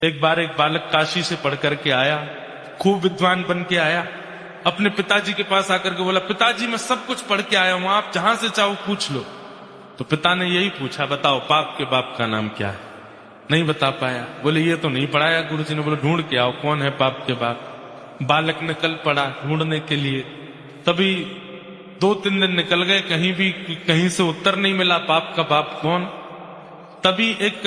एक बार एक बालक काशी से पढ़ करके आया, खूब विद्वान बन के आया। अपने पिताजी के पास आकर के बोला, पिताजी मैं सब कुछ पढ़ के आया हूं, आप जहां से चाहो पूछ लो। तो पिता ने यही पूछा, बताओ पाप के बाप का नाम क्या है? नहीं बता पाया। बोले ये तो नहीं पढ़ाया गुरुजी ने। बोले ढूंढ के आओ कौन है पाप के बाप। बालक ने कल पढ़ा ढूंढने के लिए, तभी 2-3 दिन निकल गए, कहीं से उत्तर नहीं मिला पाप का बाप कौन। तभी एक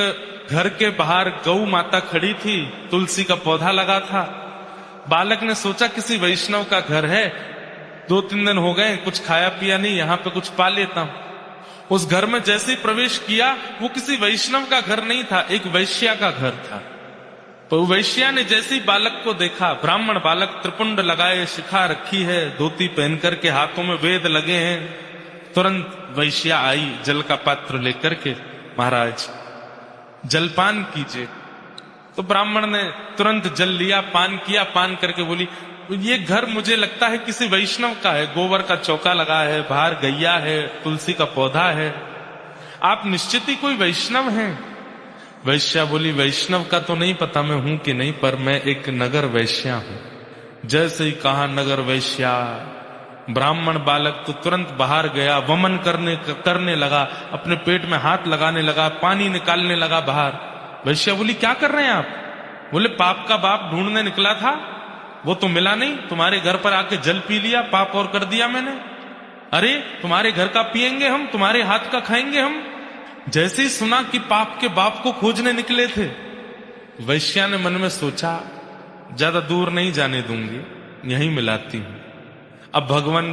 घर के बाहर गौ माता खड़ी थी, तुलसी का पौधा लगा था। बालक ने सोचा किसी वैष्णव का घर है, 2-3 दिन हो गए कुछ खाया पिया नहीं, यहां पे कुछ पा लेता हूं। उस घर में जैसे ही प्रवेश किया, वो किसी वैष्णव का घर नहीं था, एक वैश्या का घर था। तो वैश्या ने जैसे ही बालक को देखा, ब्राह्मण बालक, त्रिपुंड लगाए, शिखा रखी है, धोती पहन करके, हाथों में वेद लगे हैं, तुरंत वैश्या आई जल का पात्र लेकर के, महाराज जलपान कीजिए। तो ब्राह्मण ने तुरंत जल लिया, पान किया, पान करके बोली, ये घर मुझे लगता है किसी वैष्णव का है, गोबर का चौका लगा है, बाहर गैया है, तुलसी का पौधा है, आप निश्चित ही कोई वैष्णव हैं। वैश्या बोली, वैष्णव का तो नहीं पता मैं हूं कि नहीं, पर मैं एक नगर वैश्या हूं। जैसे ही कहा नगर वैश्या, ब्राह्मण बालक तो तुरंत बाहर गया, वमन करने लगा, अपने पेट में हाथ लगाने लगा, पानी निकालने लगा बाहर। वैश्या बोली, क्या कर रहे हैं आप? बोले, पाप का बाप ढूंढने निकला था, वो तो मिला नहीं, तुम्हारे घर पर आके जल पी लिया, पाप और कर दिया मैंने। अरे तुम्हारे घर का पिएंगे हम, तुम्हारे हाथ का खाएंगे हम। जैसे ही सुना कि पाप के बाप को खोजने निकले थे, वैश्या ने मन में सोचा, ज्यादा दूर नहीं जाने दूंगी, यहीं मिलाती हूं। अब भगवान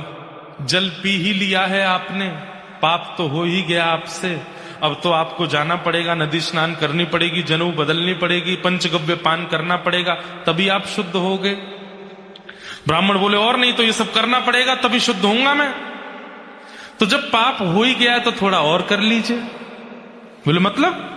जल पी ही लिया है आपने, पाप तो हो ही गया आपसे, अब तो आपको जाना पड़ेगा, नदी स्नान करनी पड़ेगी, जनेऊ बदलनी पड़ेगी, पंचगव्य पान करना पड़ेगा, तभी आप शुद्ध होगे। ब्राह्मण बोले, और नहीं तो ये सब करना पड़ेगा तभी शुद्ध होऊंगा मैं। तो जब पाप हो ही गया तो थोड़ा और कर लीजिए। बोले मतलब?